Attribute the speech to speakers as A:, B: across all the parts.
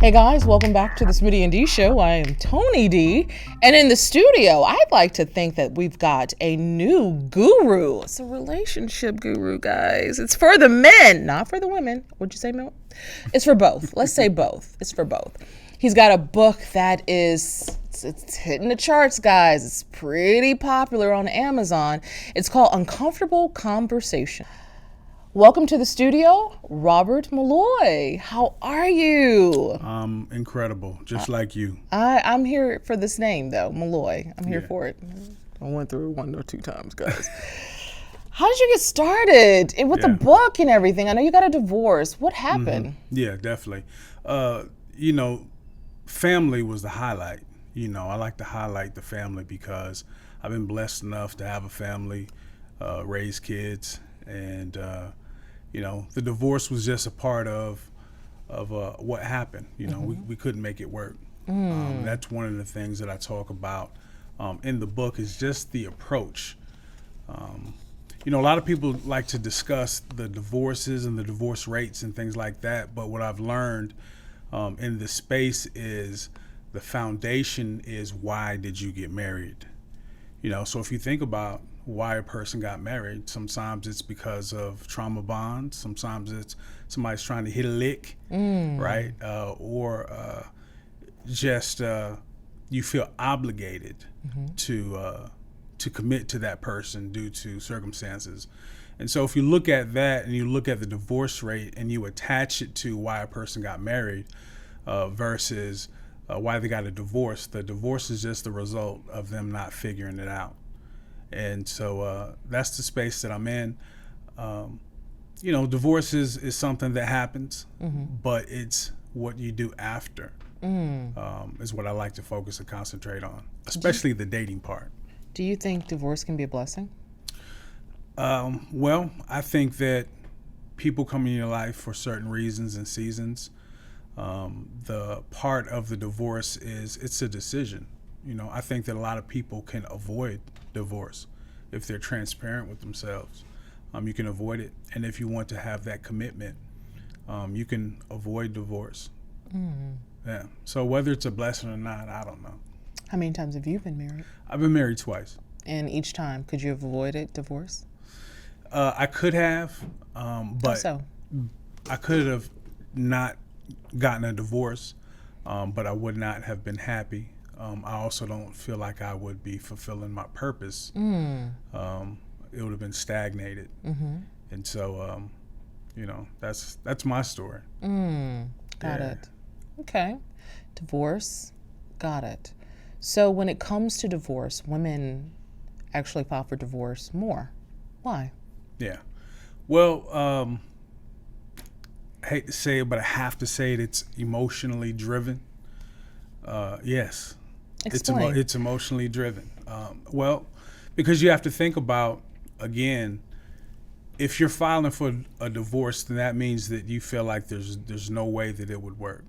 A: Hey guys, welcome back to the Smitty and D show. I am Tony D, and in the studio, I'd like to think that we've got a new guru. It's a relationship guru, guys. It's for the men, not for the women. Would you say no? It's for both. Let's say both. It's for both. He's got a book that is it's hitting the charts, guys. It's pretty popular on Amazon. It's called Uncomfortable Conversation. Welcome to the studio, Robert Malloy. How are you?
B: Incredible, just like you.
A: I'm here for this name, though, Malloy. I'm here for it. I went through it 1 or 2 times, guys. How did you get started with the book and everything? I know you got a divorce. What happened?
B: Yeah, definitely. Family was the highlight. I like to highlight the family because I've been blessed enough to have a family, raise kids, and the divorce was just a part of what happened. We couldn't make it work. That's one of the things that I talk about in the book is just the approach. A lot of people like to discuss the divorces and the divorce rates and things like that, but what I've learned in this space is the foundation is why did you get married? So if you think about why a person got married, sometimes it's because of trauma bonds, sometimes it's somebody's trying to hit a lick, right? Or just you feel obligated to commit to that person due to circumstances. And so if you look at that and you look at the divorce rate and you attach it to why a person got married versus why they got a divorce, the divorce is just the result of them not figuring it out. And so that's the space that I'm in. Divorce is something that happens, but it's what you do after is what I like to focus and concentrate on, especially the dating part.
A: Do you think divorce can be a blessing?
B: Well, I think that people come in your life for certain reasons and seasons. The part of the divorce is it's a decision. I think that a lot of people can avoid divorce if they're transparent with themselves. You can avoid it, and if you want to have that commitment, you can avoid divorce. Yeah. So whether it's a blessing or not, I don't know.
A: How many times have you been married?
B: I've been married twice.
A: And each time, could you have avoided divorce?
B: I could have, but
A: How so?
B: I could have not gotten a divorce, but I would not have been happy. I also don't feel like I would be fulfilling my purpose. It would have been stagnated. And so, that's my story.
A: Got it. Okay. Divorce. Got it. So when it comes to divorce, women actually file for divorce more. Why?
B: Yeah. Well, I hate to say it, but I have to say it. It's emotionally driven. Yes.
A: Explain.
B: It's emotionally driven. Well, because you have to think about, again, if you're filing for a divorce, then that means that you feel like there's no way that it would work.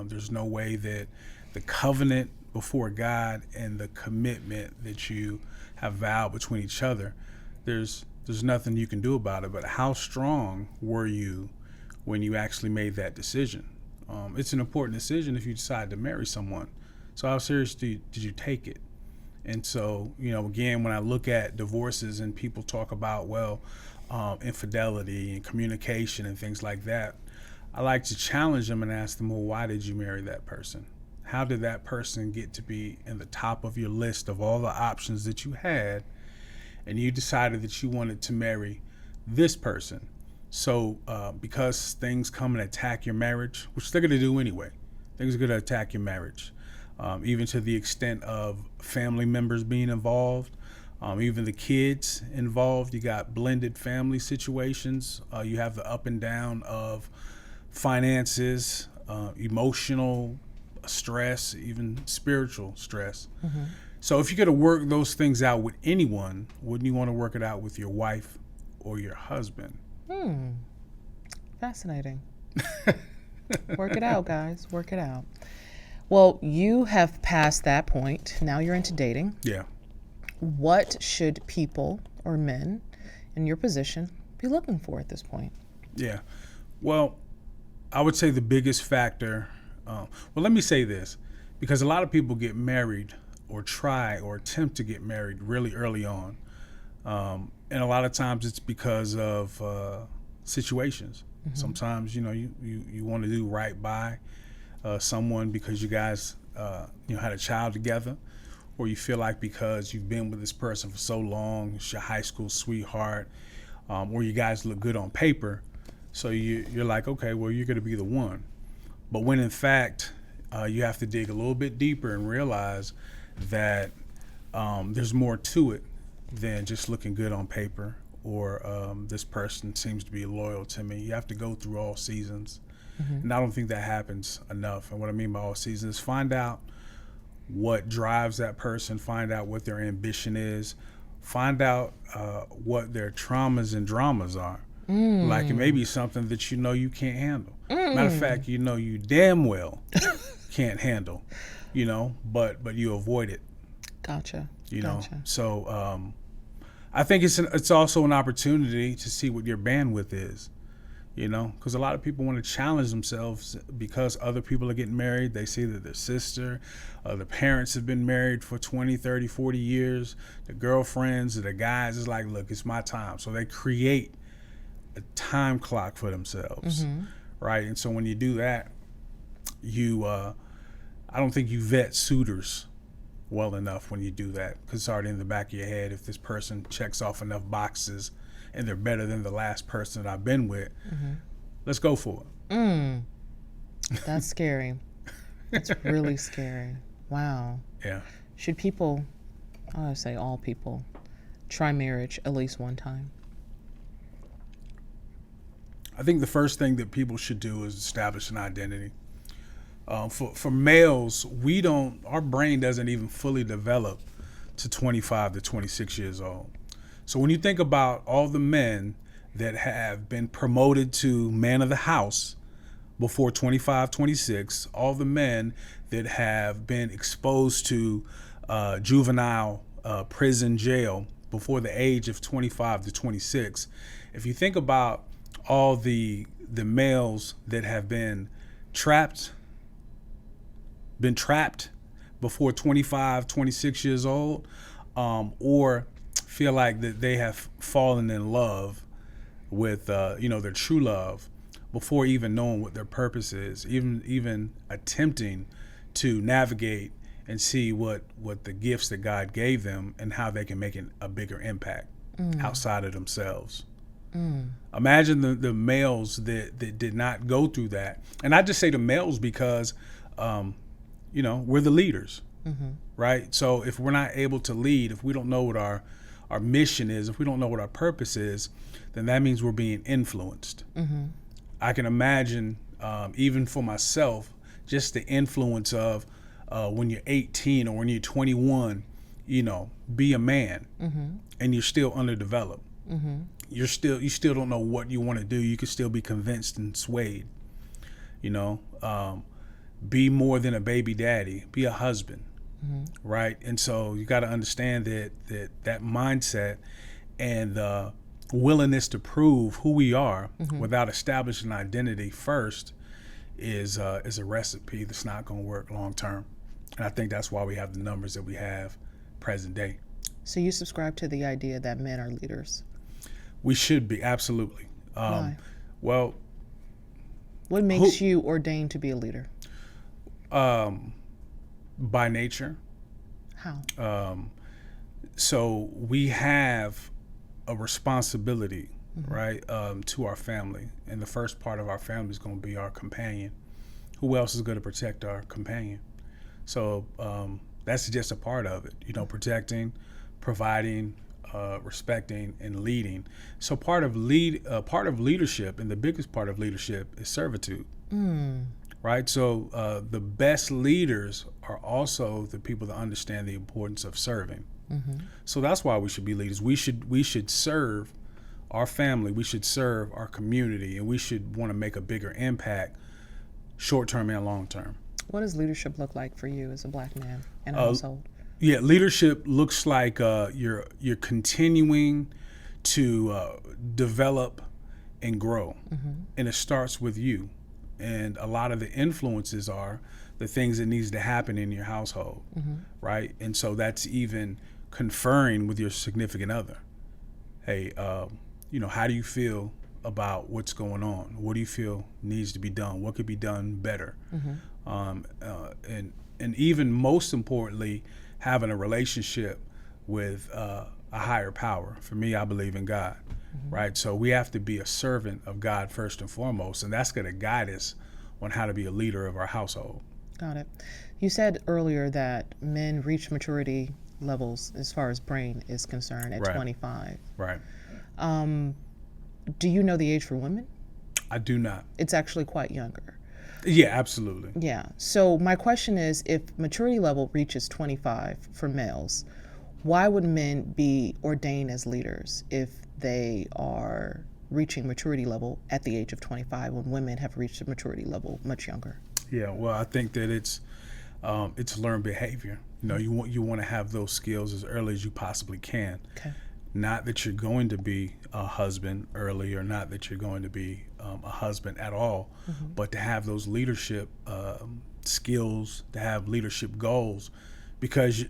B: There's no way that the covenant before God and the commitment that you have vowed between each other, there's nothing you can do about it. But how strong were you when you actually made that decision? It's an important decision if you decide to marry someone. So how serious did you take it? And so, again, when I look at divorces and people talk about, infidelity and communication and things like that, I like to challenge them and ask them, well, why did you marry that person? How did that person get to be in the top of your list of all the options that you had, and you decided that you wanted to marry this person? So because things come and attack your marriage, which they're going to do anyway, things are going to attack your marriage, even to the extent of family members being involved, even the kids involved. You got blended family situations. You have the up and down of finances, emotional stress, even spiritual stress. So if you could have worked those things out with anyone, wouldn't you want to work it out with your wife or your husband?
A: Fascinating. Work it out, guys. Work it out. Well, you have passed that point. Now you're into dating.
B: Yeah.
A: What should people or men in your position be looking for at this point?
B: Yeah. Well, I would say the biggest factor Well, let me say this, because a lot of people get married or try or attempt to get married really early on. And a lot of times it's because of situations. Sometimes, you want to do right by someone because you guys, had a child together, or you feel like because you've been with this person for so long, it's your high school sweetheart, or you guys look good on paper. So you're like, okay, well, you're going to be the one. But when in fact, you have to dig a little bit deeper and realize that there's more to it than just looking good on paper, or this person seems to be loyal to me. You have to go through all seasons. And I don't think that happens enough. And what I mean by all seasons is find out what drives that person, find out what their ambition is, find out what their traumas and dramas are. Like it may be something that you can't handle. Matter of fact, you damn well can't handle, but you avoid it.
A: Gotcha.
B: So I think it's also an opportunity to see what your bandwidth is, because a lot of people want to challenge themselves because other people are getting married. They see that their sister, the parents have been married for 20, 30, 40 years. The girlfriends or the guys is like, look, it's my time. So they create a time clock for themselves, right? And so when you do that, I don't think you vet suitors well enough when you do that, because it's already in the back of your head. If this person checks off enough boxes and they're better than the last person that I've been with, let's go for it.
A: That's scary. That's really scary. Wow.
B: Yeah.
A: Should people, I would say all people, try marriage at least one time?
B: I think the first thing that people should do is establish an identity. For males, our brain doesn't even fully develop to 25 to 26 years old. So when you think about all the men that have been promoted to man of the house before 25, 26, all the men that have been exposed to juvenile prison jail before the age of 25 to 26, if you think about all the males that have been trapped before 25, 26 years old, or feel like that they have fallen in love with, their true love before even knowing what their purpose is, even attempting to navigate and see what the gifts that God gave them and how they can make a bigger impact outside of themselves. Imagine the males that did not go through that. And I just say the males because, we're the leaders, right? So if we're not able to lead, if we don't know what our mission is, if we don't know what our purpose is, then that means we're being influenced. I can imagine, even for myself, just the influence of when you're 18 or when you're 21, be a man, and you're still underdeveloped. You still don't know what you want to do. You can still be convinced and swayed. Be more than a baby daddy. Be a husband, right? And so you got to understand that mindset and the willingness to prove who we are without establishing identity first is a recipe that's not going to work long term. And I think that's why we have the numbers that we have present day.
A: So you subscribe to the idea that men are leaders?
B: We should be, absolutely.
A: Why?
B: Well,
A: what makes you ordained to be a leader?
B: By nature.
A: How?
B: So we have a responsibility, right, to our family. And the first part of our family is going to be our companion. Who else is going to protect our companion? So that's just a part of it, protecting, providing, respecting, and leading. So part of leadership, and the biggest part of leadership, is servitude. Right? So the best leaders are also the people that understand the importance of serving. So that's why we should be leaders. We should serve our family. We should serve our community, and we should want to make a bigger impact, short term and long term.
A: What does leadership look like for you as a black man in a household?
B: Yeah, leadership looks like you're continuing to develop and grow, and it starts with you. and a lot of the influences are the things that needs to happen in your household, right? And so that's even conferring with your significant other. Hey, how do you feel about what's going on? What do you feel needs to be done? What could be done better? And even most importantly, having a relationship with a higher power. For me, I believe in God, right? So we have to be a servant of God first and foremost, and that's going to guide us on how to be a leader of our household.
A: Got it. You said earlier that men reach maturity levels as far as brain is concerned at 25.
B: Right.
A: Do you know the age for women?
B: I do not.
A: It's actually quite younger.
B: Yeah, absolutely.
A: Yeah. So my question is, if maturity level reaches 25 for males, why would men be ordained as leaders if they are reaching maturity level at the age of 25 when women have reached a maturity level much younger?
B: Yeah, well, I think that it's learned behavior. You want to have those skills as early as you possibly can.
A: Okay.
B: Not that you're going to be a husband early, or not that you're going to be a husband at all, but to have those leadership skills, to have leadership goals, because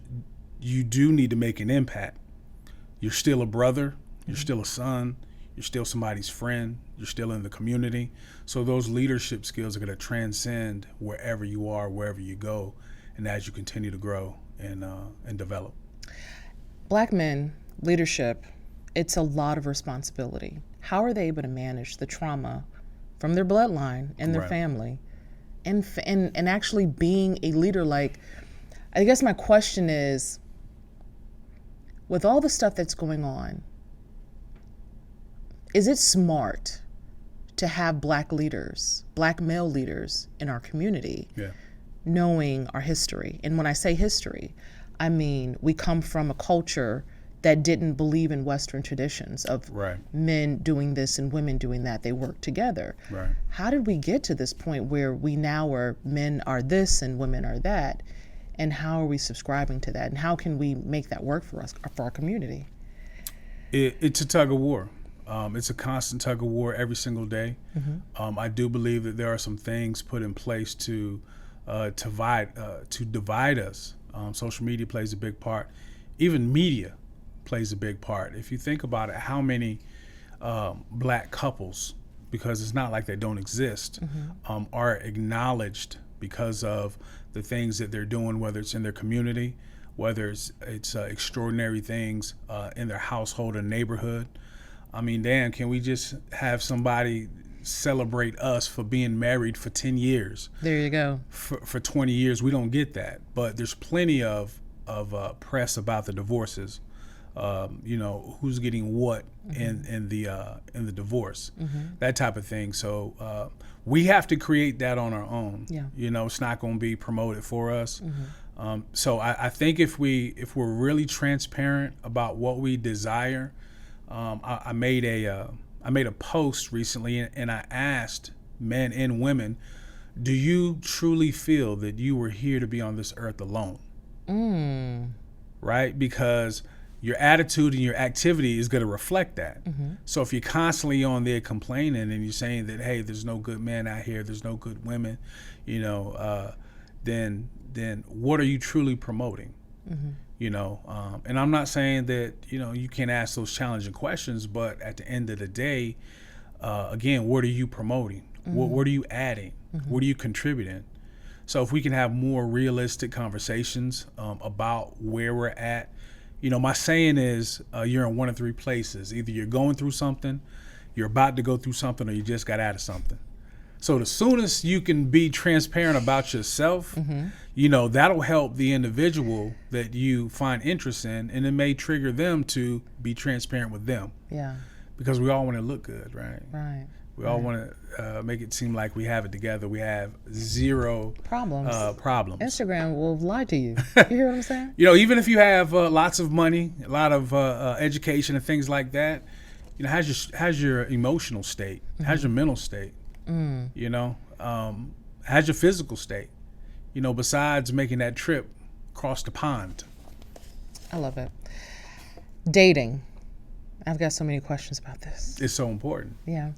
B: you do need to make an impact. You're still a brother, you're still a son, you're still somebody's friend, you're still in the community. So those leadership skills are going to transcend wherever you are, wherever you go, and as you continue to grow and develop.
A: Black men, leadership, it's a lot of responsibility. How are they able to manage the trauma from their bloodline and their family, and actually being a leader? Like, I guess my question is, with all the stuff that's going on, is it smart to have black leaders, black male leaders in our community, knowing our history? And when I say history, I mean we come from a culture that didn't believe in Western traditions of men doing this and women doing that. They work together.
B: Right.
A: How did we get to this point where we now are, men are this and women are that? And how are we subscribing to that? And how can we make that work for us, for our community?
B: It's a tug of war. It's a constant tug of war every single day. I do believe that there are some things put in place to divide us. Social media plays a big part. Even media plays a big part. If you think about it, how many black couples, because it's not like they don't exist, are acknowledged because of the things that they're doing, whether it's in their community, whether it's extraordinary things in their household or neighborhood. I mean, damn, can we just have somebody celebrate us for being married for 10 years?
A: There you go.
B: For 20 years, we don't get that. But there's plenty of press about the divorces. Who's getting what in the divorce, that type of thing. So we have to create that on our own. It's not going to be promoted for us. So I think if we're really transparent about what we desire, I made a post recently, and I asked men and women, do you truly feel that you were here to be on this earth alone? Right? Because your attitude and your activity is going to reflect that. So if you're constantly on there complaining and you're saying that, hey, there's no good men out here, there's no good women, then what are you truly promoting? And I'm not saying that, you can't ask those challenging questions, but at the end of the day, again, what are you promoting? What are you adding? What are you contributing? So if we can have more realistic conversations about where we're at. My saying is you're in one of three places. Either you're going through something, you're about to go through something, or you just got out of something. So the soonest you can be transparent about yourself, that'll help the individual that you find interest in, and it may trigger them to be transparent with them. Yeah. Because we all want to look good, right? Right. We all want to make it seem like we have it together. We have zero problems.
A: Instagram will lie to you. You hear what I'm saying?
B: Even if you have lots of money, a lot of education and things like that, how's your emotional state? How's your mental state? How's your physical state? Besides making that trip across the pond.
A: I love it. Dating. I've got so many questions about this.
B: It's so important.
A: Yeah.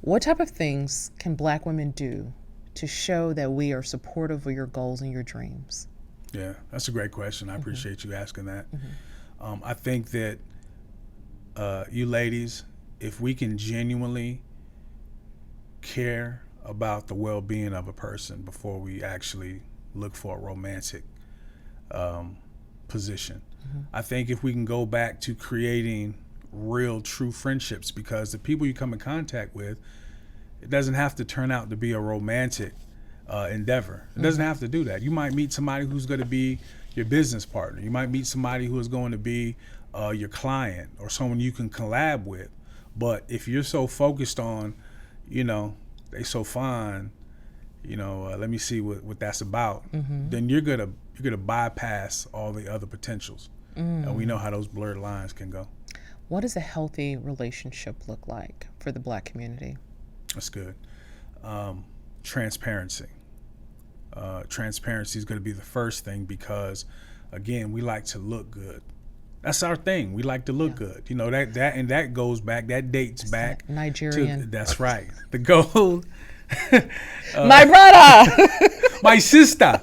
A: What type of things can Black women do to show that we are supportive of your goals and your dreams?
B: Yeah, that's a great question. I appreciate you asking that. I think that you ladies, if we can genuinely care about the well-being of a person before we actually look for a romantic position, I think if we can go back to creating real, true friendships, because the people you come in contact with, it doesn't have to turn out to be a romantic endeavor. It doesn't have to do that. You might meet somebody who's going to be your business partner. You might meet somebody who is going to be your client or someone you can collab with. But if you're so focused on, they so fine, let me see what that's about, then you're gonna bypass all the other potentials. And we know how those blurred lines can go.
A: What does a healthy relationship look like for the Black community?
B: That's good. Transparency. Transparency is going to be the first thing because, again, we like to look good. That's our thing. We like to look good. That goes back. That dates back.
A: Nigerian.
B: That's right. The gold.
A: My brother.
B: My sister.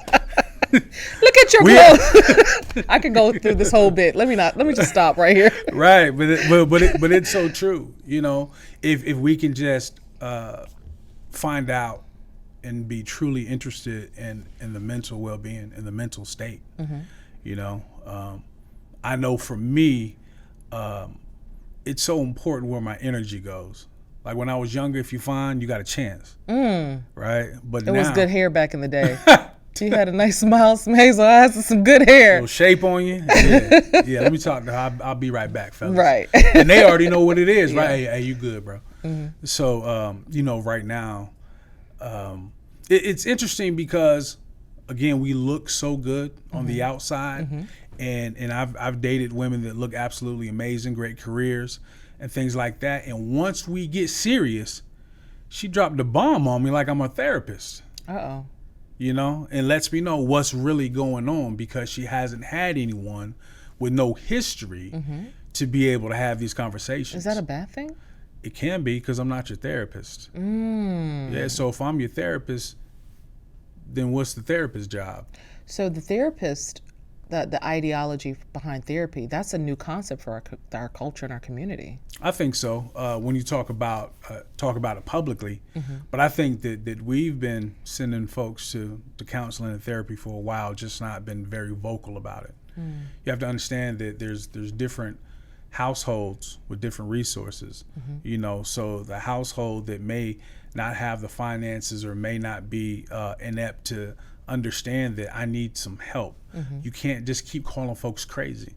A: Look at your clothes. I could go through this whole bit. Let me just stop right here.
B: Right, but it's so true. If we can just find out and be truly interested in the mental well-being, in the mental state. I know for me, it's so important where my energy goes. Like when I was younger, if you're fine, you got a chance, right? But
A: it was good hair back in the day. You had a nice smile, some hazel eyes, and some good hair.
B: A little shape on you. Yeah. Let me talk to her. I'll be right back, fellas.
A: Right.
B: And they already know what it is, right? Hey, you good, bro? So, right now, it's interesting because, again, we look so good on the outside, and I've dated women that look absolutely amazing, great careers, and things like that. And once we get serious, she dropped the bomb on me like I'm a therapist.
A: Uh-oh.
B: And lets me know what's really going on because she hasn't had anyone with no history to be able to have these conversations.
A: Is that a bad thing?
B: It can be because I'm not your therapist. Yeah, so if I'm your therapist, then what's the therapist's job?
A: So the therapist, the ideology behind therapy, that's a new concept for our culture and our community.
B: I think so. When you talk about it publicly, but I think that we've been sending folks to counseling and therapy for a while, just not been very vocal about it. You have to understand that there's different households with different resources. So the household that may not have the finances or may not be inept to understand that I need some help. You can't just keep calling folks crazy,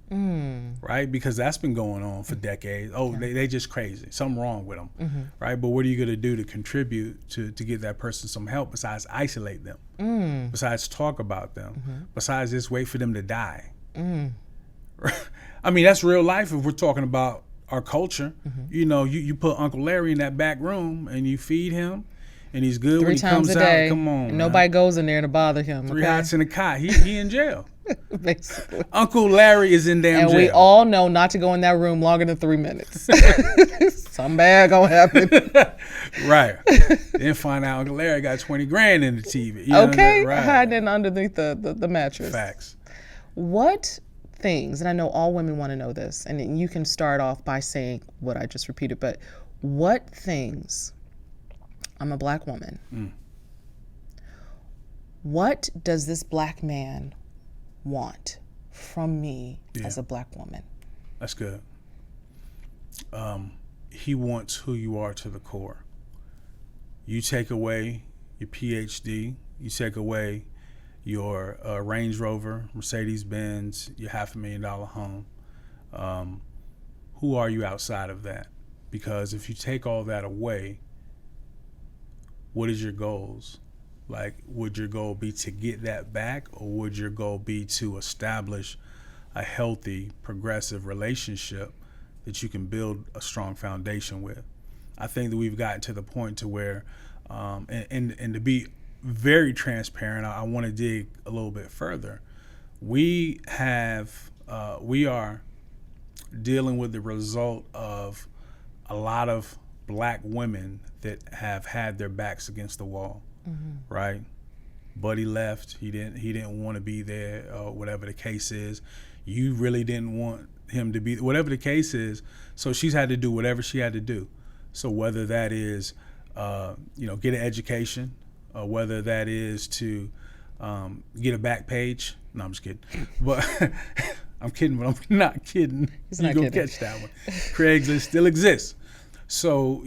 B: right? Because that's been going on for decades. Oh, they just crazy. Something wrong with them, right? But what are you going to do to contribute to give that person some help besides isolate them, besides talk about them, besides just wait for them to die? I mean, that's real life if we're talking about our culture. You put Uncle Larry in that back room and you feed him, and he's good
A: 3
B: when he
A: times
B: comes
A: a day,
B: out. Come on,
A: and nobody goes in there to bother him.
B: 3 hots in a cot. He in jail.
A: Basically.
B: Uncle Larry is in damn jail.
A: And we all know not to go in that room longer than 3 minutes. Something bad gonna happen.
B: Right. Then find out Uncle Larry got 20 grand in the TV.
A: Okay,
B: right.
A: hiding underneath the mattress.
B: Facts.
A: What things, and I know all women want to know this, and you can start off by saying what I just repeated, but what things, I'm a Black woman, what does this Black man want from me as a Black woman?
B: That's good. He wants who you are to the core. You take away your PhD, you take away your Range Rover, Mercedes-Benz, your $500,000 home. Who are you outside of that? Because if you take all that away, what is your goals? Like, would your goal be to get that back, or would your goal be to establish a healthy, progressive relationship that you can build a strong foundation with? I think that we've gotten to the point to where, and to be very transparent, I want to dig a little bit further. We are dealing with the result of a lot of black women that have had their backs against the wall, right? Buddy left. He didn't want to be there, or whatever the case is. You really didn't want him to be, whatever the case is. So she's had to do whatever she had to do. So whether that is, get an education, or whether that is to get a back page. No, I'm just kidding. But I'm kidding, but I'm not kidding. You're going to catch that one. Craigslist still exists. So,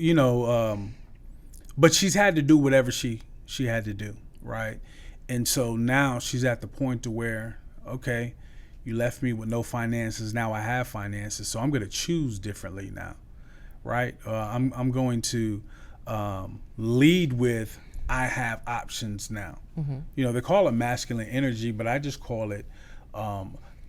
B: but she's had to do whatever she had to do, right? And so now she's at the point to where, okay, you left me with no finances. Now I have finances. So I'm going to choose differently now, right? I'm going to lead with, I have options now. They call it masculine energy, but I just call it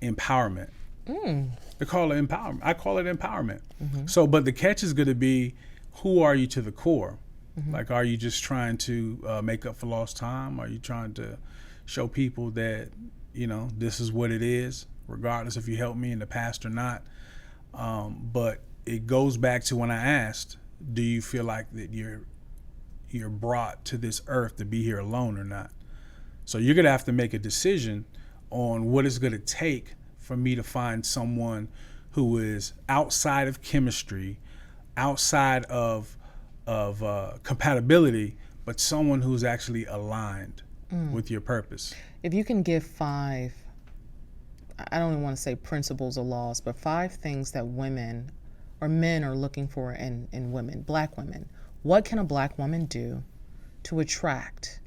B: empowerment. They call it empowerment. I call it empowerment. So, but the catch is going to be, who are you to the core? Like, are you just trying to make up for lost time? Are you trying to show people that, this is what it is, regardless if you helped me in the past or not? But it goes back to when I asked, do you feel like that you're brought to this earth to be here alone or not? So you're going to have to make a decision on what it's going to take for me to find someone who is outside of chemistry, outside of compatibility, but someone who's actually aligned with your purpose.
A: If you can give 5, I don't even want to say principles or laws, but 5 things that women or men are looking for in women, black women. What can a black woman do to attract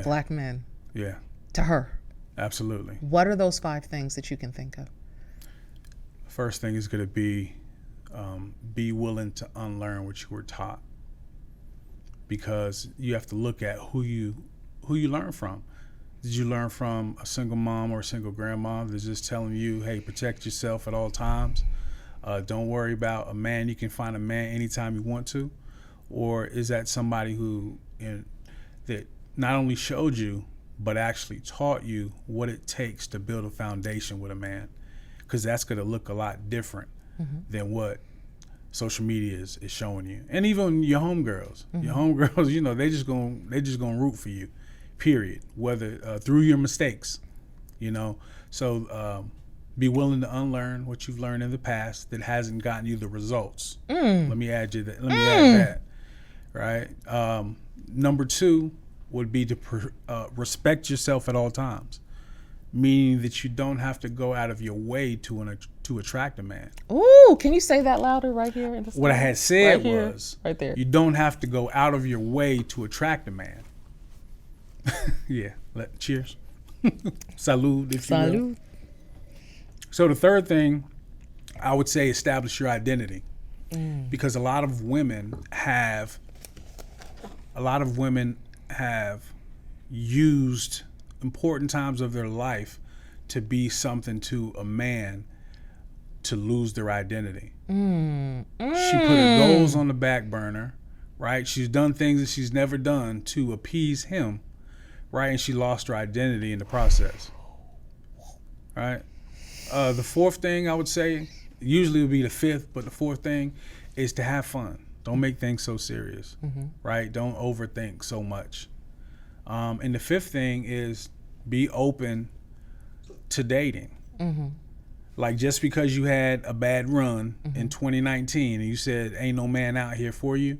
A: black men to her?
B: Absolutely.
A: What are those 5 things that you can think of?
B: First thing is going to be willing to unlearn what you were taught, because you have to look at who you learn from. Did you learn from a single mom or a single grandma that's just telling you, hey, protect yourself at all times? Don't worry about a man. You can find a man anytime you want to. Or is that somebody that not only showed you, but actually taught you what it takes to build a foundation with a man? Because that's going to look a lot different than what social media is showing you. And even your homegirls. Your homegirls, they just gonna root for you, period. Whether through your mistakes, So be willing to unlearn what you've learned in the past that hasn't gotten you the results. Let me add that, right? Number 2 would be to respect yourself at all times, meaning that you don't have to go out of your way to attract a man.
A: Ooh, can you say that louder right here? In the
B: what I had said
A: right
B: was,
A: right there.
B: You don't have to go out of your way to attract a man. Yeah, cheers. Salud, if you will. So the third thing, I would say, establish your identity, because a lot of women have used important times of their life to be something to a man to lose their identity. She put her goals on the back burner, right? She's done things that she's never done to appease him, right? And she lost her identity in the process, right? The fourth thing I would say, usually would be the 5th, but the 4th thing is to have fun. Don't make things so serious, right? Don't overthink so much. And the 5th thing is be open to dating. Like, just because you had a bad run in 2019 and you said ain't no man out here for you,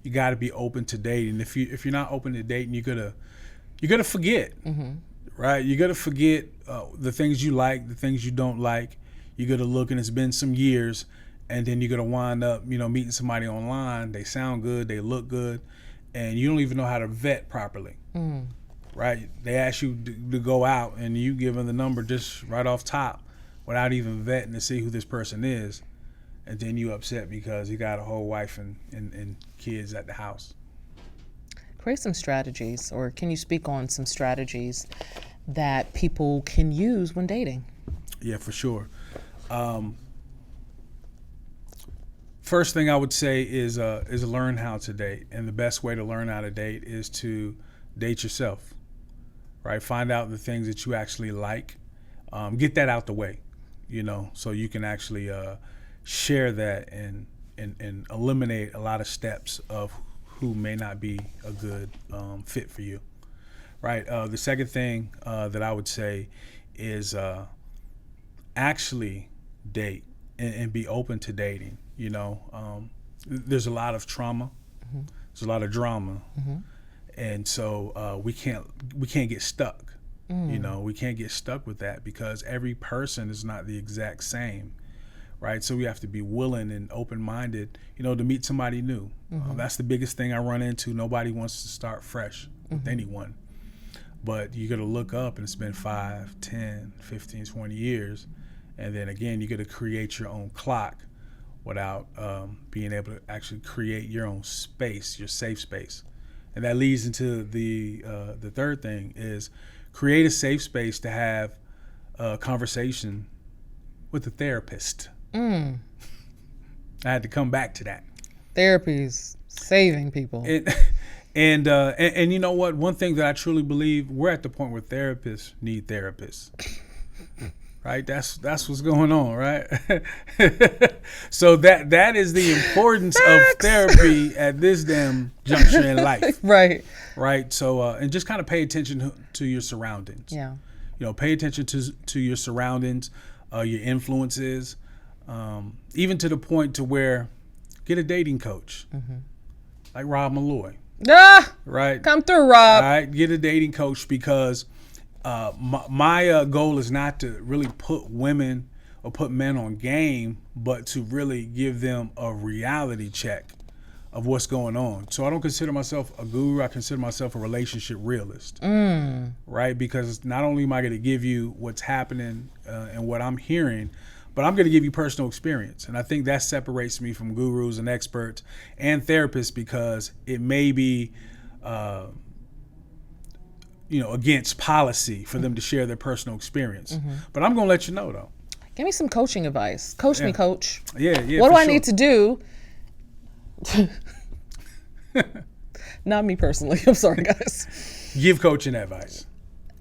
B: you got to be open to dating. If you're not open to dating, you're gonna forget, right? You're gonna forget the things you like, the things you don't like. You're gonna look and it's been some years, and then you're gonna wind up, meeting somebody online. They sound good, they look good, and you don't even know how to vet properly, right? They ask you to go out, and you give them the number just right off top, without even vetting to see who this person is, and then you upset because he got a whole wife and kids at the house.
A: Create some strategies, or can you speak on some strategies that people can use when dating?
B: Yeah, for sure. First thing I would say is learn how to date, and the best way to learn how to date is to date yourself, right? Find out the things that you actually like, get that out the way, so you can actually share that and eliminate a lot of steps of who may not be a good fit for you. Right. The second thing that I would say is actually date and be open to dating. You know, there's a lot of trauma. Mm-hmm. There's a lot of drama. Mm-hmm. And so we can't get stuck. You know, we can't get stuck with that because every person is not the exact same. Right. So we have to be willing and open-minded, you know, to meet somebody new. Mm-hmm. That's the biggest thing I run into. Nobody wants to start fresh with anyone. But you got to look up and it's been 5, 10, 15, 20 years. And then again, you got to create your own clock without being able to actually create your own space, your safe space. And that leads into the third thing is create a safe space to have a conversation with a therapist. I had to come back to that.
A: Therapy's saving people.
B: And you know what? One thing that I truly believe, we're at the point where therapists need therapists. Right? That's what's going on, right? So that is the importance of therapy at this damn juncture in life.
A: Right.
B: Right. So and just kind of pay attention to your surroundings.
A: Yeah.
B: You know, pay attention to your surroundings, your influences, even to the point to where get a dating coach, like Rob Malloy. Right.
A: Come through, Rob.
B: All right. Get a dating coach because my goal is not to really put women or put men on game, but to really give them a reality check of what's going on. So I don't consider myself a guru. I consider myself a relationship realist. Right. Because not only am I going to give you what's happening and what I'm hearing, but I'm going to give you personal experience. And I think that separates me from gurus and experts and therapists because it may be, against policy for them to share their personal experience. But I'm going to let you know, though.
A: Give me some coaching advice. Coach me, coach.
B: Yeah.
A: What do I need to do? Not me personally. I'm sorry, guys.
B: Give coaching advice.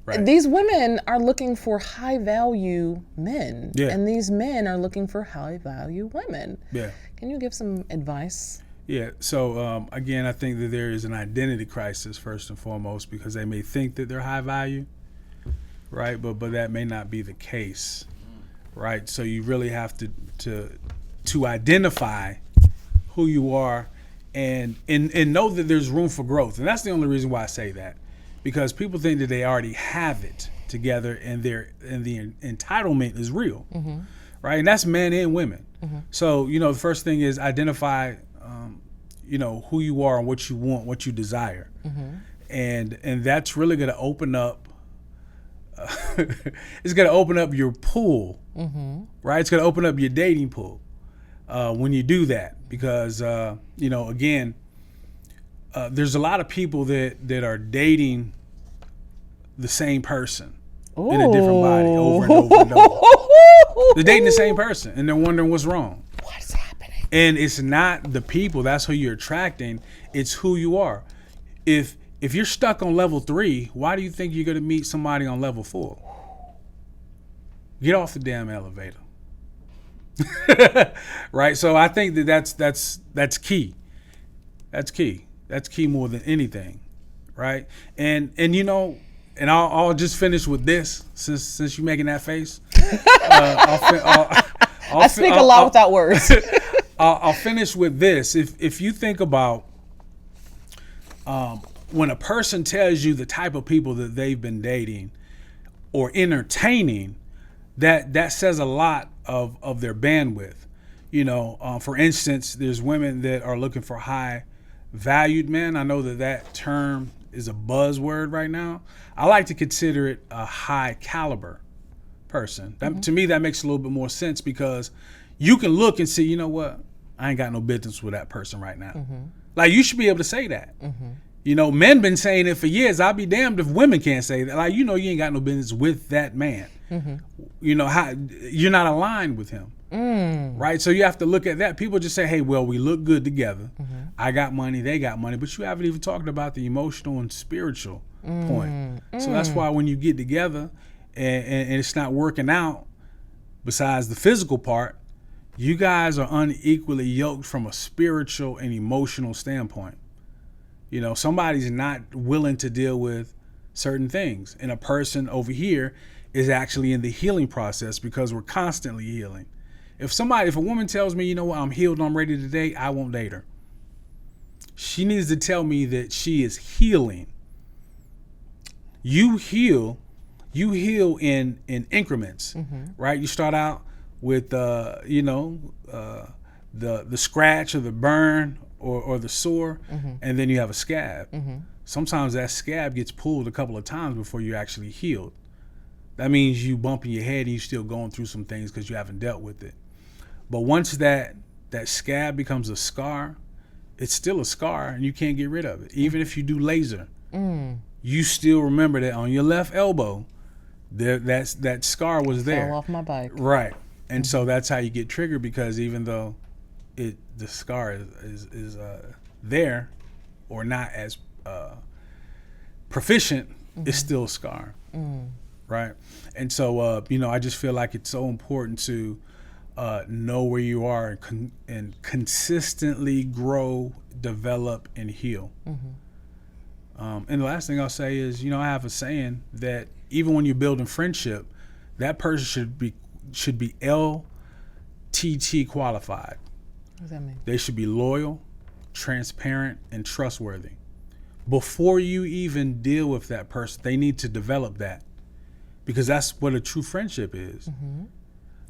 B: Right.
A: These women are looking for high value men, and these men are looking for high value women. Yeah. Can you give some advice?
B: Yeah. So again, I think that there is an identity crisis first and foremost because they may think that they're high value, right? But that may not be the case, right? So you really have to identify who you are and know that there's room for growth, and that's the only reason why I say that. Because people think that they already have it together and the entitlement is real, right? And that's men and women. So, the first thing is identify, who you are and what you want, what you desire. And that's really going to open up, it's going to open up your pool, right? It's going to open up your dating pool when you do that. Because, again, there's a lot of people that are dating the same person in a different body over and over and over. They're dating the same person and they're wondering what's wrong.
A: What's happening?
B: And it's not the people, that's who you're attracting. It's who you are. If you're stuck on level 3, why do you think you're going to meet somebody on level 4? Get off the damn elevator. Right? So I think that's key. That's key. That's key more than anything, right? And I'll just finish with this since you're making that face.
A: I speak a lot without words.
B: I'll finish with this. If you think about when a person tells you the type of people that they've been dating or entertaining, that says a lot of their bandwidth. For instance, there's women that are looking for high valued men. I know that term is a buzzword right now. I like to consider it a high caliber person. To me, that makes a little bit more sense because you can look and see, you know what? I ain't got no business with that person right now. Like, you should be able to say that. Men been saying it for years. I'll be damned if women can't say that. Like, you ain't got no business with that man. How you're not aligned with him. Right? So you have to look at that. People just say, hey, well, we look good together. I got money, they got money. But you haven't even talked about the emotional and spiritual point. So that's why when you get together and it's not working out, besides the physical part, you guys are unequally yoked from a spiritual and emotional standpoint. You know, somebody's not willing to deal with certain things, and a person over here is actually in the healing process because we're constantly healing. If a woman tells me, you know what, I'm healed and I'm ready to date, I won't date her. She needs to tell me that she is healing. You heal in increments, right? You start out with the scratch or the burn or the sore, and then you have a scab. Sometimes that scab gets pulled a couple of times before you're actually healed. That means you bumping your head and you're still going through some things because you haven't dealt with it. But once that scab becomes a scar, it's still a scar and you can't get rid of it. Even if you do laser, you still remember that on your left elbow, that scar was there.
A: Fell off my bike.
B: Right. And so that's how you get triggered, because even though the scar is there or not as proficient, it's still a scar. Right. And so, I just feel like it's so important to know where you are and consistently grow, develop, and heal. And the last thing I'll say is, I have a saying that even when you're building friendship, that person should be LTT qualified.
A: What does that mean?
B: They should be loyal, transparent, and trustworthy. Before you even deal with that person, they need to develop that, because that's what a true friendship is.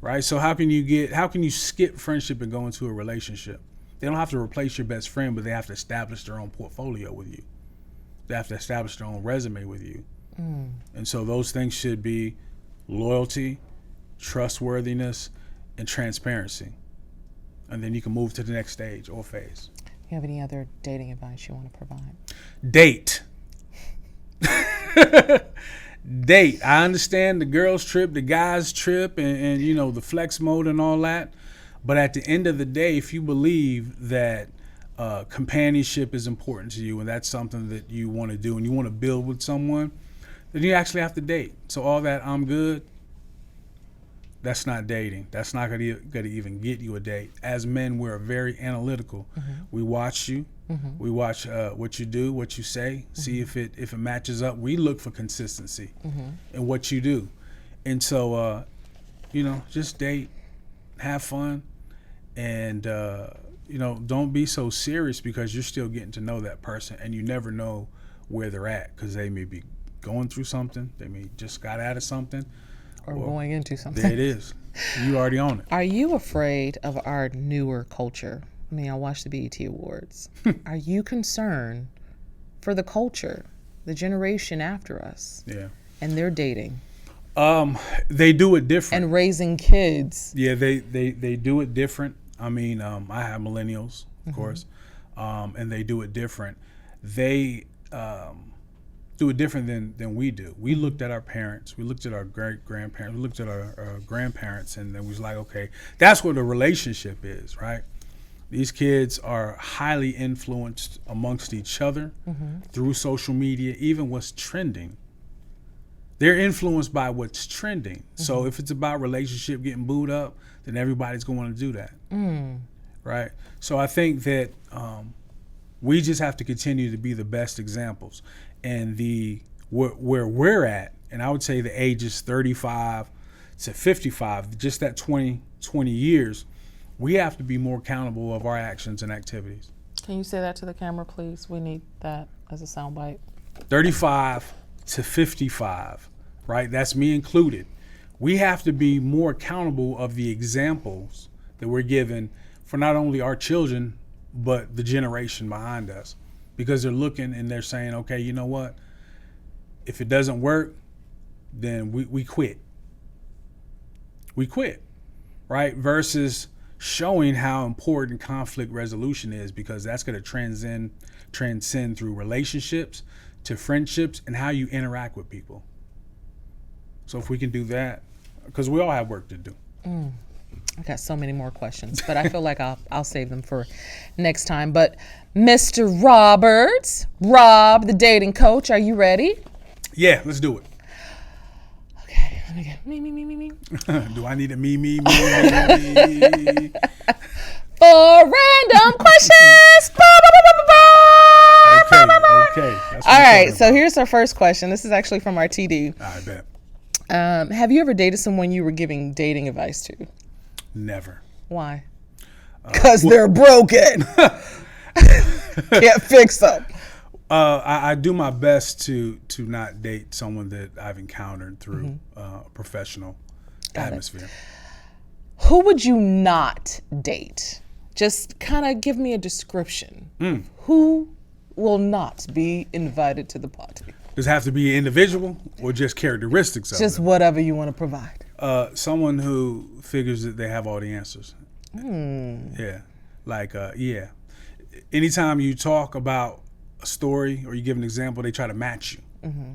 B: Right? So how can you skip friendship and go into a relationship? They don't have to replace your best friend, but they have to establish their own portfolio with you. They have to establish their own resume with you. And so those things should be loyalty, trustworthiness, and transparency. And then you can move to the next stage or phase.
A: You have any other dating advice you want to provide?
B: Date. Date. I understand the girls trip, the guys trip, and the flex mode and all that. But at the end of the day, if you believe that companionship is important to you and that's something that you want to do and you want to build with someone, then you actually have to date. So all that I'm good, that's not dating. That's not gonna even get you a date. As men, we're very analytical. We watch you. We watch what you do, what you say, see if it matches up. We look for consistency in what you do. And so, just date, have fun, and, don't be so serious, because you're still getting to know that person and you never know where they're at, because they may be going through something. They may just got out of something.
A: Or going into something.
B: There it is. You already own it.
A: Are you afraid of our newer culture? I mean, I watched the BET Awards. Are you concerned for the culture, the generation after us?
B: Yeah.
A: And their dating?
B: They do it different.
A: And raising kids.
B: Yeah, they do it different. I mean, I have millennials, of course, and they do it different. They do it different than we do. We looked at our parents, we looked at our great-grandparents, we looked at our grandparents, and then we was like, okay, that's what a relationship is, right? These kids are highly influenced amongst each other through social media, even what's trending. They're influenced by what's trending. So if it's about relationship getting booed up, then everybody's going to do that, right? So I think that we just have to continue to be the best examples. And where we're at, and I would say the age is 35 to 55, just that 20 years, we have to be more accountable of our actions and activities.
A: Can you say that to the camera, please? We need that as a soundbite.
B: 35 to 55, right? That's me included. We have to be more accountable of the examples that we're given for not only our children, but the generation behind us. Because they're looking and they're saying, okay, you know what? If it doesn't work, then we quit. We quit, right? Versus showing how important conflict resolution is, because that's going to transcend through relationships to friendships and how you interact with people. So if we can do that, because we all have work to do.
A: I got so many more questions, but I feel like I'll save them for next time. But Mr. Roberts, Rob, the dating coach, are you ready?
B: Yeah, let's do it.
A: Okay, Me.
B: Do I need a me?
A: For random questions.
B: Okay. That's what
A: All
B: I'm
A: right,
B: talking
A: so
B: about.
A: here's our first question. This is actually from our TD.
B: I bet.
A: Have you ever dated someone you were giving dating advice to?
B: Never.
A: Why? Because they're broken. Can't fix them.
B: I do my best to not date someone that I've encountered through a professional atmosphere.
A: Who would you not date? Just kind of give me a description. Who will not be invited to the party?
B: Does it have to be an individual or just characteristics of
A: Just
B: them?
A: whatever you want to provide.
B: Someone who figures that they have all the answers. Yeah. Like, yeah. Anytime you talk about a story or you give an example, they try to match you.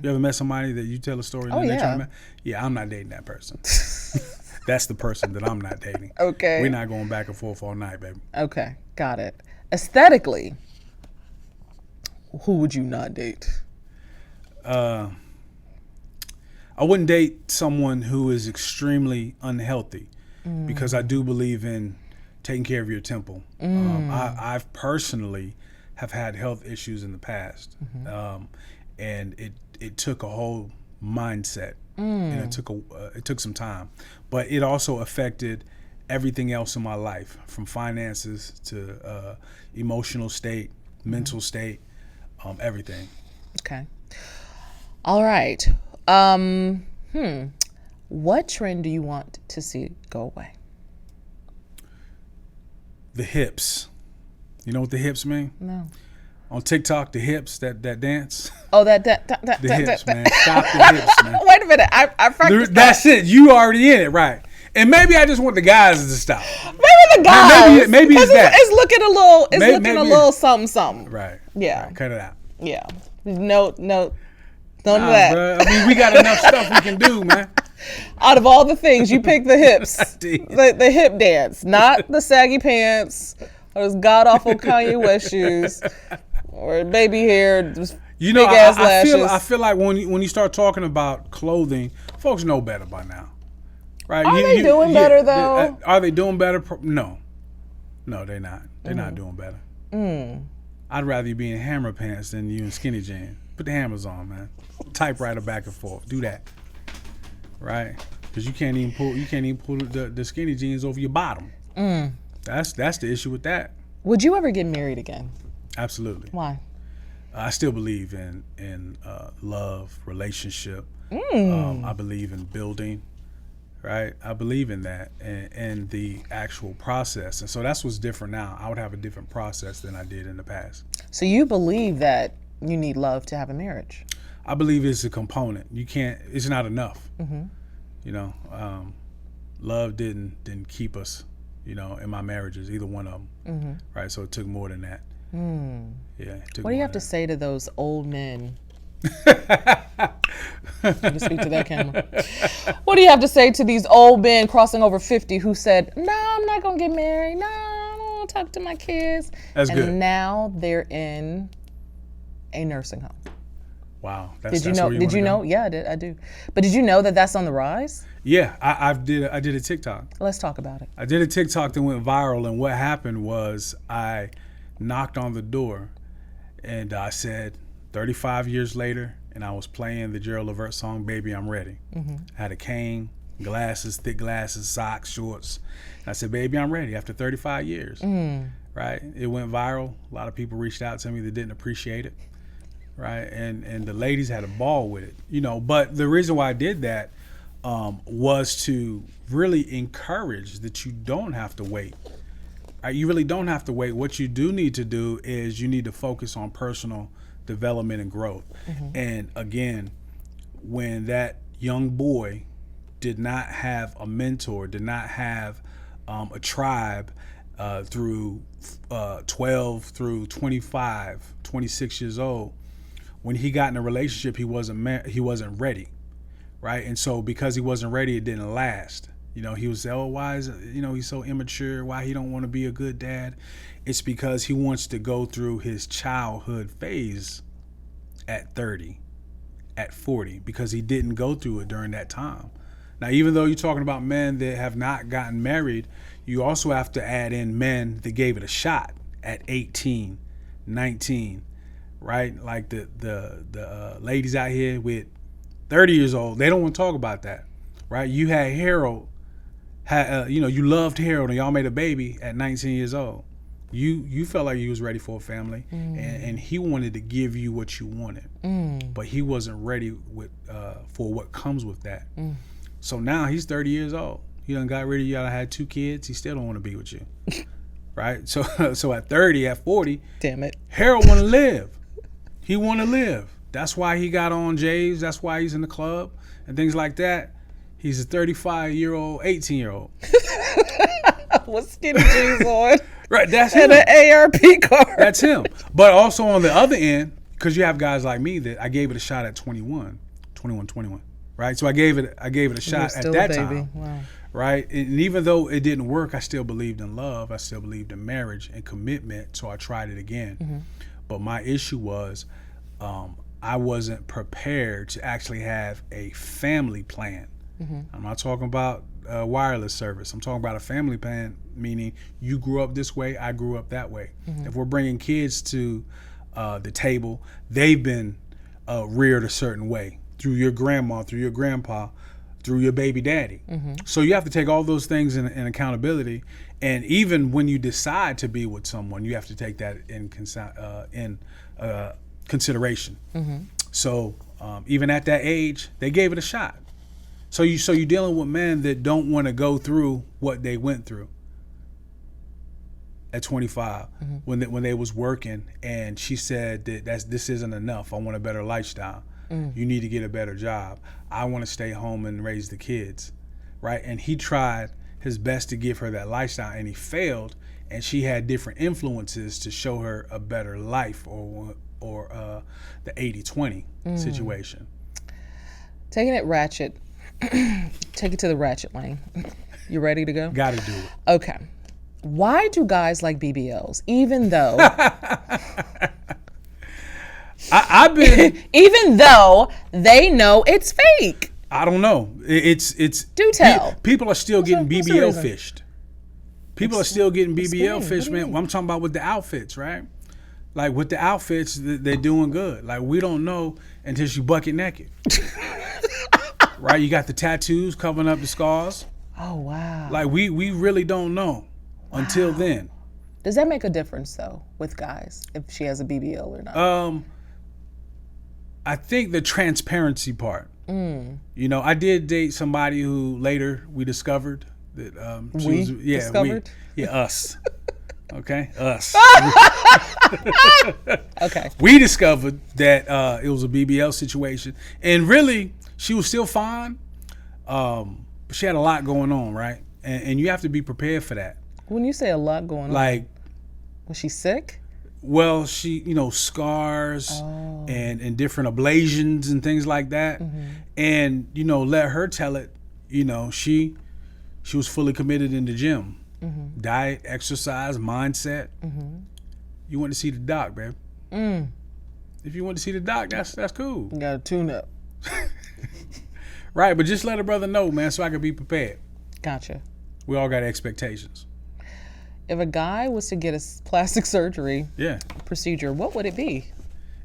B: You ever met somebody that you tell a story and they try to match? Yeah, I'm not dating that person. That's the person that I'm not dating.
A: Okay.
B: We're not going back and forth all night, baby.
A: Okay, got it. Aesthetically, who would you not date?
B: I wouldn't date someone who is extremely unhealthy because I do believe in taking care of your temple. I've personally have had health issues in the past, and it took a whole mindset, and it took some time, but it also affected everything else in my life, from finances to emotional state, mental state, everything.
A: Okay. All right. What trend do you want to see go away?
B: The hips. You know what the hips mean?
A: No.
B: On TikTok, the hips, that dance.
A: Oh, the
B: hips, man. Stop the hips, man.
A: Wait a minute. I practiced
B: That's it. You already in it, right? And maybe I just want the guys to stop.
A: Maybe the guys.
B: Maybe it's that.
A: It's looking a little. It's looking a little something.
B: Right.
A: Yeah.
B: Right. Cut it out.
A: Yeah. No. None of that.
B: Bruh. I mean, we got enough stuff we can do, man.
A: Out of all the things, you picked the hips.
B: I did.
A: The hip dance, not the saggy pants or those god awful Kanye West shoes or baby hair.
B: You know,
A: big ass
B: I
A: lashes.
B: feel like when you start talking about clothing, folks know better by now. Right?
A: Are they doing better, though?
B: Are they doing better? No, they're not. They're not doing better. I'd rather you be in hammer pants than you in skinny jeans. Put the hammers on, man. Typewriter back and forth. Do that, right? Because you can't even pull the skinny jeans over your bottom. That's the issue with that.
A: Would you ever get married again?
B: Absolutely.
A: Why?
B: I still believe in love, relationship. I believe in building. Right, I believe in that and the actual process, and so that's what's different now. I would have a different process than I did in the past.
A: So you believe that you need love to have a marriage?
B: I believe it's a component. You can't. It's not enough. You know, love didn't keep us. You know, in my marriages, either one of them. Right, so it took more than that. Yeah.
A: What do you have to say to those old men? To speak to that camera. What do you have to say to these old men crossing over 50 who said, "No, I'm not gonna get married. No, I don't want to talk to my kids."
B: That's
A: and
B: good.
A: Now they're in a nursing home.
B: Wow.
A: Did you know? Did you know? Yeah, I do. But did you know that that's on the rise?
B: Yeah, I did a TikTok.
A: Let's talk about it.
B: I did a TikTok that went viral, and what happened was I knocked on the door, and I said, 35 years later, and I was playing the Gerald Levert song, Baby, I'm Ready. I had a cane, glasses, thick glasses, socks, shorts. And I said, baby, I'm ready after 35 years. Right? It went viral. A lot of people reached out to me that didn't appreciate it. Right? And the ladies had a ball with it. You know, but the reason why I did that was to really encourage that you don't have to wait. You really don't have to wait. What you do need to do is you need to focus on personal development and growth. And again, when that young boy did not have a mentor, did not have a tribe through 12 through 25, 26 years old, when he got in a relationship, he wasn't ready, right? And so because he wasn't ready, it didn't last. You know, he was, oh, why is, you know, he's so immature? Why he don't want to be a good dad? It's because he wants to go through his childhood phase at 30, at 40, because he didn't go through it during that time. Now, even though you're talking about men that have not gotten married, you also have to add in men that gave it a shot at 18, 19, right? Like the ladies out here with 30 years old, they don't want to talk about that, right? You had Harold, you loved Harold, and y'all made a baby at 19 years old. You felt like you was ready for a family, and he wanted to give you what you wanted, but he wasn't ready for what comes with that. So now he's 30 years old. He done got rid of y'all, had 2 kids. He still don't want to be with you, right? So at 30, at 40,
A: damn it,
B: Harold want to live. He want to live. That's why he got on Jays. That's why he's in the club and things like that. He's a 35-year-old, 18-year-old.
A: with skinny jeans on.
B: Right, that's him.
A: And an ARP card.
B: That's him. But also on the other end, because you have guys like me that I gave it a shot at 21, right? So I gave it a shot at that time.
A: Wow.
B: Right? And even though it didn't work, I still believed in love. I still believed in marriage and commitment, so I tried it again. But my issue was I wasn't prepared to actually have a family plan. I'm not talking about wireless service. I'm talking about a family plan, meaning you grew up this way, I grew up that way. If we're bringing kids to the table, they've been reared a certain way through your grandma, through your grandpa, through your baby daddy. So you have to take all those things in accountability. And even when you decide to be with someone, you have to take that in consideration. So even at that age, they gave it a shot. So you're dealing with men that don't want to go through what they went through at 25 when they was working, and she said that this isn't enough. I want a better lifestyle. You need to get a better job. I want to stay home and raise the kids, right? And he tried his best to give her that lifestyle, and he failed. And she had different influences to show her a better life, or the 80-20 situation.
A: Taking it ratchet. Take it to the ratchet lane. You ready to go?
B: Gotta do it.
A: Okay. Why do guys like BBLs, even though
B: I've been
A: even though they know it's fake?
B: I don't know. It's
A: Do tell.
B: People are still getting
A: what's the
B: BBL
A: reason?
B: fished. People are still getting BBL
A: Explain.
B: fished,
A: What do you
B: man.
A: mean?
B: I'm talking about with the outfits, right? Like with the outfits, they're doing good. Like we don't know until you bucket naked. Right? You got the tattoos covering up the scars.
A: Oh wow.
B: Like we really don't know until then.
A: Does that make a difference though with guys if she has a BBL or not?
B: I think the transparency part. You know, I did date somebody who later we discovered that
A: discovered?
B: Us. Okay, us.
A: Okay.
B: We discovered that it was a BBL situation, and really, she was still fine, but she had a lot going on, right? And you have to be prepared for that.
A: When you say a lot going on,
B: Like,
A: was she sick?
B: well, she, scars and different ablations and things like that, and let her tell it. She was fully committed in the gym. Diet, exercise, mindset. You want to see the doc, babe. If you want to see the doc, that's cool.
A: You got to tune up.
B: Right, but just let a brother know, man, so I can be prepared.
A: Gotcha.
B: We all got expectations.
A: If a guy was to get a plastic surgery
B: Yeah.
A: procedure, what would it be?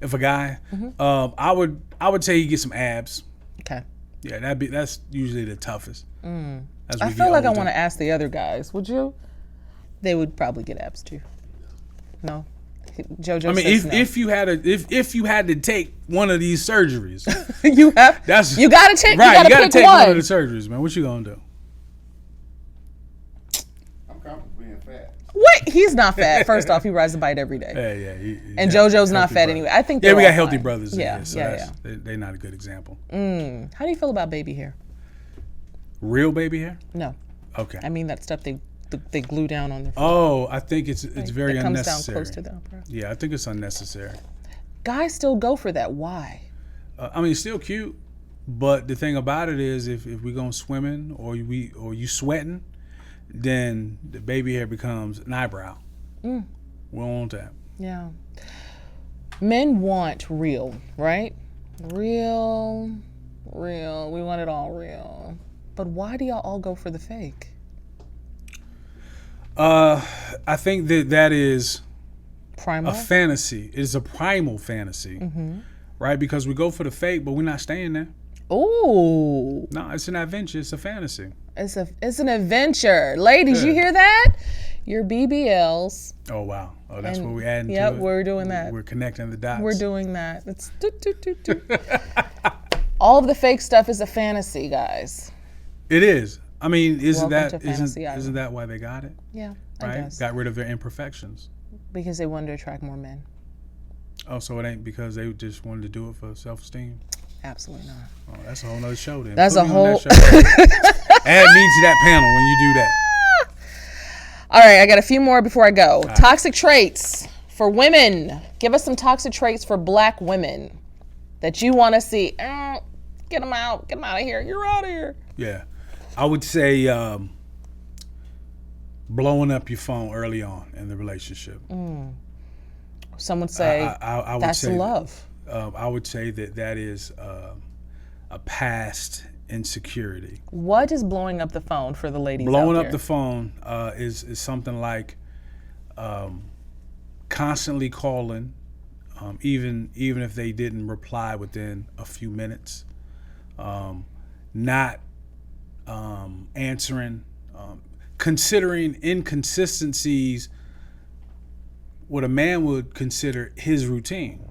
B: If a guy, I would say he get some abs.
A: Okay.
B: Yeah, that's usually the toughest. As
A: I
B: we
A: feel
B: get
A: like I
B: older.
A: want to ask the other guys. Would you? They would probably get abs too. No. JoJo
B: I mean,
A: says
B: if you had to take one of these surgeries,
A: no. you have.
B: that's
A: You gotta take.
B: right.
A: You gotta pick
B: take
A: one.
B: of the surgeries, man. What you gonna do?
C: I'm comfortable being fat.
A: What? He's not fat. First off, he rides a bike every day.
B: Yeah.
A: And
B: yeah,
A: JoJo's not
B: healthy
A: fat
B: brother.
A: anyway. I think
B: Yeah, we
A: they're
B: got
A: all
B: healthy
A: fine.
B: brothers. in
A: Yeah,
B: here, so
A: yeah.
B: They're not a good example.
A: How do you feel about baby hair?
B: Real baby hair?
A: No,
B: Okay.
A: I mean that stuff they glue down on their.
B: Oh, I think it's very
A: it comes
B: unnecessary.
A: down close to the eyebrow.
B: Yeah, I think it's unnecessary.
A: Guys still go for that. Why?
B: I mean, it's still cute, but the thing about it is, if we going swimming or you sweating, then the baby hair becomes an eyebrow. We don't want that.
A: Yeah. Men want real, right? Real. We want it all real. But why do y'all all go for the fake?
B: I think that is
A: Primal?
B: a fantasy. It is a primal fantasy, right? Because we go for the fake, but we're not staying there.
A: Ooh.
B: No, it's an adventure. It's a fantasy.
A: It's an adventure. Ladies, you hear that? Your BBLs.
B: Oh, wow. Oh, that's what we're adding to
A: Yep,
B: it?
A: we're doing that.
B: We're connecting the dots.
A: We're doing that. It's all of the fake stuff is a fantasy, guys.
B: It is. I mean,
A: Welcome to Fantasy Island.
B: isn't that why they got it?
A: Yeah, I
B: Right?
A: guess.
B: Got rid of their imperfections.
A: Because they wanted to attract more men.
B: Oh, so it ain't because they just wanted to do it for self-esteem?
A: Absolutely not.
B: Oh, that's a whole nother show then.
A: That's
B: Put
A: a
B: me on
A: whole...
B: that show. Add me to that panel when you do that.
A: All right, I got a few more before I go. Toxic traits for women. Give us some toxic traits for black women that you want to see. Get them out. Get them out of here. You're out of here.
B: Yeah. I would say blowing up your phone early on in the relationship.
A: Some would say
B: I would
A: that's
B: say
A: love.
B: I would say that is a past insecurity.
A: What is blowing up the phone for the ladies
B: Blowing
A: out
B: up
A: there?
B: the phone is something like constantly calling, even if they didn't reply within a few minutes, not answering, considering inconsistencies, what a man would consider his routine,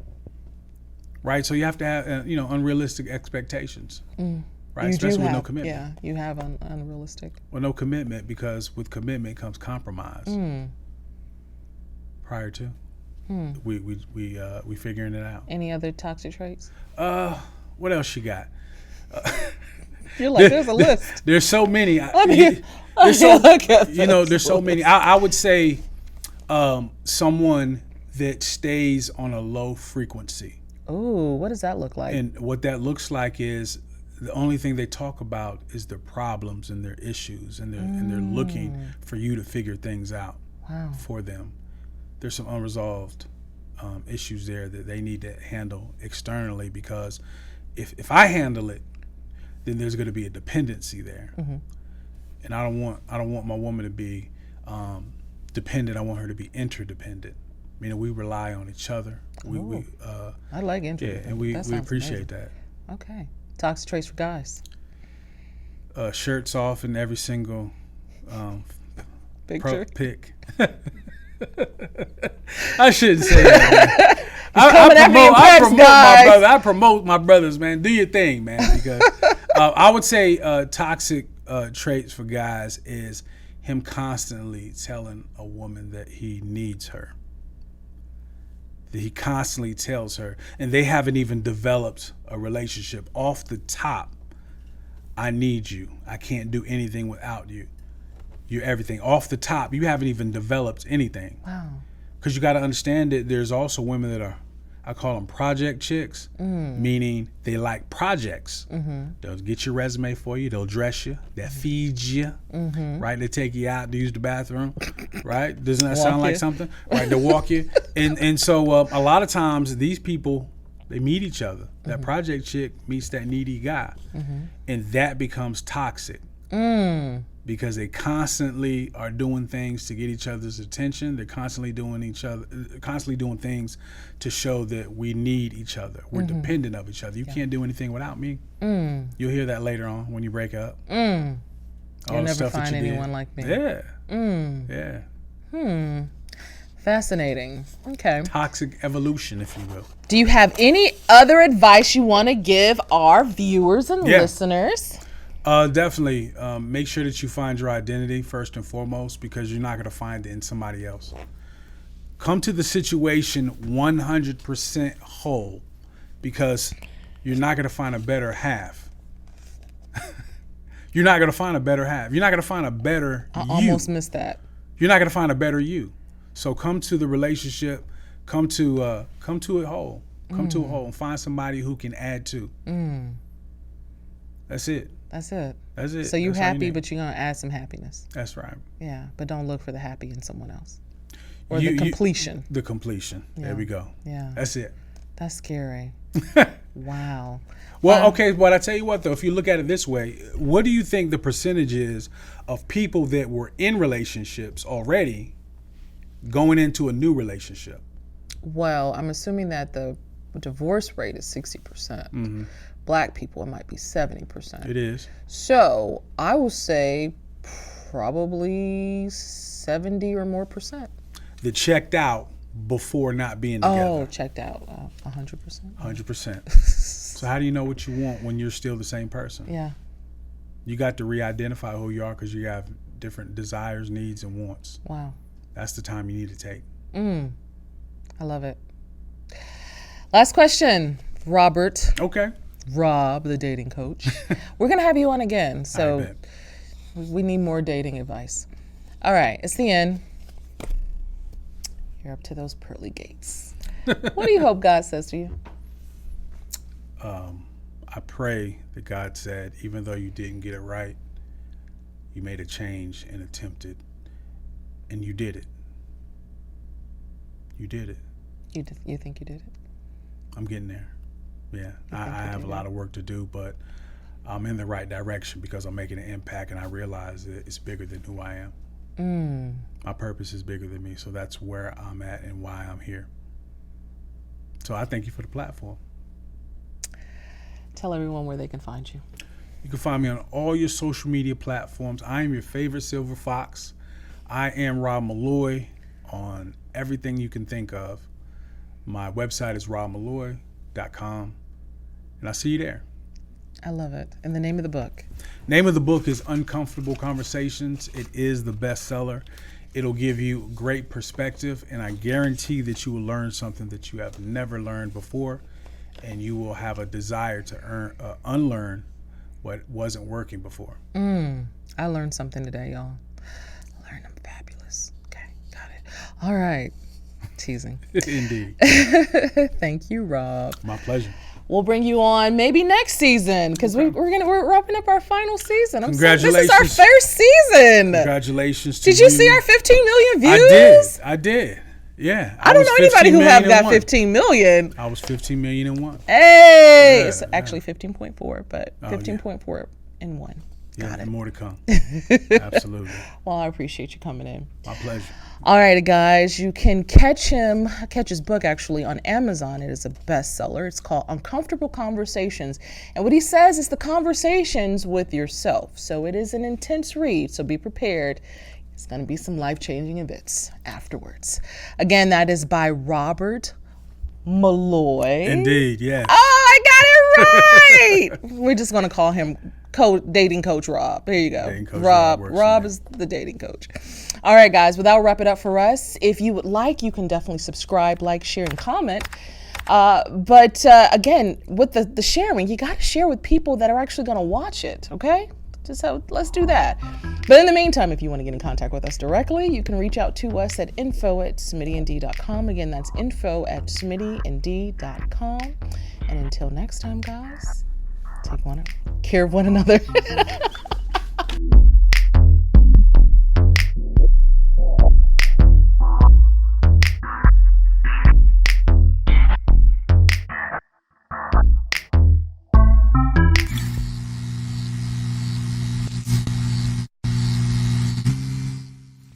B: right? So you have to have unrealistic expectations, right?
A: You
B: Especially
A: do
B: with no
A: have,
B: commitment.
A: yeah, you have unrealistic.
B: Well, no commitment, because with commitment comes compromise. Prior to, we figuring it out.
A: Any other toxic traits?
B: What else you got?
A: You're like, there's a list.
B: There's so many.
A: There's
B: so many. I would say someone that stays on a low frequency.
A: Ooh, what does that look like?
B: And what that looks like is the only thing they talk about is their problems and their issues, and they're looking for you to figure things out for them. There's some unresolved issues there that they need to handle externally, because if I handle it, then there's going to be a dependency there, and I don't want my woman to be dependent. I want her to be interdependent. Meaning we rely on each other.
A: I like interdependent.
B: Yeah, and we appreciate that.
A: Okay. Toxic traits for guys.
B: Shirts off in every single
A: Picture.
B: pic. I shouldn't say that. I promote my brothers, man. Do your thing, man. Because I would say toxic traits for guys is him constantly telling a woman that he needs her. That he constantly tells her, and they haven't even developed a relationship. Off the top, I need you. I can't do anything without you. You're everything. Off the top, you haven't even developed anything.
A: Wow.
B: Because you got to understand that there's also women that are, I call them project chicks, meaning they like projects. They'll get your resume for you. They'll dress you. They'll feed you. Right? They take you out to use the bathroom. Right? Doesn't that sound like something? Right? They'll walk you. And so a lot of times these people, they meet each other. That project chick meets that needy guy. And that becomes toxic. Because they constantly are doing things to get each other's attention. They're constantly doing things to show that we need each other. We're dependent of each other. You can't do anything without me. You'll hear that later on when you break up.
A: You'll never find anyone like me.
B: Yeah. Yeah.
A: Fascinating. Okay.
B: Toxic evolution, if you will.
A: Do you have any other advice you want to give our viewers and listeners?
B: Definitely. Make sure that you find your identity first and foremost, because you're not going to find it in somebody else. Come to the situation 100% whole, because you're not going to find a better half. You're not going to find a better half. You're not going to find a better you.
A: I almost missed that.
B: You're not going to find a better you. So come to the relationship, come to it whole. Come to it whole and find somebody who can add to. That's it.
A: That's it.
B: That's it.
A: So you
B: That's all
A: happy,
B: need.
A: but you're gonna add some happiness.
B: That's right.
A: Yeah, but don't look for the happy in someone else, or the completion.
B: The completion.
A: Yeah.
B: There we go.
A: Yeah,
B: That's it.
A: that's scary. Wow.
B: Well, okay, but I tell you what, though, if you look at it this way, what do you think the percentage is of people that were in relationships already going into a new relationship?
A: Well, I'm assuming that the divorce rate is 60%. Black people, it might be 70%.
B: It is.
A: So I will say probably 70 or more percent.
B: That checked out before not being together.
A: Oh, checked out 100%.
B: 100%. So how do you know what you want when you're still the same person?
A: Yeah.
B: You got to re-identify who you are because you have different desires, needs, and wants.
A: Wow.
B: That's the time you need to take.
A: I love it. Last question, Robert.
B: Okay.
A: Rob, the dating coach. We're going to have you on again.
B: I
A: So
B: bet.
A: we need more dating advice. All right. It's the end. You're up to those pearly gates. What do you hope God says to you?
B: I pray that God said, even though you didn't get it right, you made a change and attempted, and you did it. You did it.
A: You think you did it?
B: I'm getting there. Yeah, I
A: you
B: have a
A: did
B: lot of work to do, but I'm in the right direction because I'm making an impact, and I realize that it's bigger than who I am. My purpose is bigger than me, so that's where I'm at and why I'm here. So I thank you for the platform.
A: Tell everyone where they can find you.
B: You can find me on all your social media platforms. I am your favorite silver fox. I am Rob Malloy on everything you can think of. My website is robmalloy.com, and I'll see you there.
A: I love it. And the name of the book?
B: Name of the book is Uncomfortable Conversations. It is the bestseller. It'll give you great perspective, and I guarantee that you will learn something that you have never learned before, and you will have a desire to unlearn what wasn't working before.
A: I learned something today, y'all. I learned I'm fabulous. Okay, got it. All right. Teasing.
B: Indeed.
A: Thank you, Rob.
B: My pleasure.
A: We'll bring you on maybe next season because we're wrapping up our final season. This is our
B: Congratulations.
A: first season.
B: Congratulations to
A: Did you see our 15 million views?
B: I did. Yeah.
A: I don't
B: was
A: know anybody
B: 15
A: who have
B: million
A: got
B: and one.
A: 15 million.
B: I was 15 million and one.
A: Hey,
B: Yeah,
A: it's actually 15.4, but 15.4 and one.
B: Yeah,
A: Got it.
B: and more to come. Absolutely.
A: Well, I appreciate you coming in.
B: My pleasure.
A: All right, guys, you can catch his book actually on Amazon. It is a bestseller. It's called Uncomfortable Conversations. And what he says is the conversations with yourself. So it is an intense read, so be prepared. It's going to be some life-changing events afterwards. Again, that is by Robert Malloy.
B: Indeed, yeah.
A: Oh, I got it right. We're just going to call him dating coach Rob. There you go.
B: Dating coach
A: Rob.
B: works
A: Rob
B: for me.
A: is the dating coach. All right, guys, well, that'll wrap it up for us. If you would like, you can definitely subscribe, like, share, and comment. But again, with the sharing, you got to share with people that are actually going to watch it, okay? Let's do that. But in the meantime, if you want to get in contact with us directly, you can reach out to us at info@smittyand.com. Again, that's info@smittyand.com. And until next time, guys, take care of one another.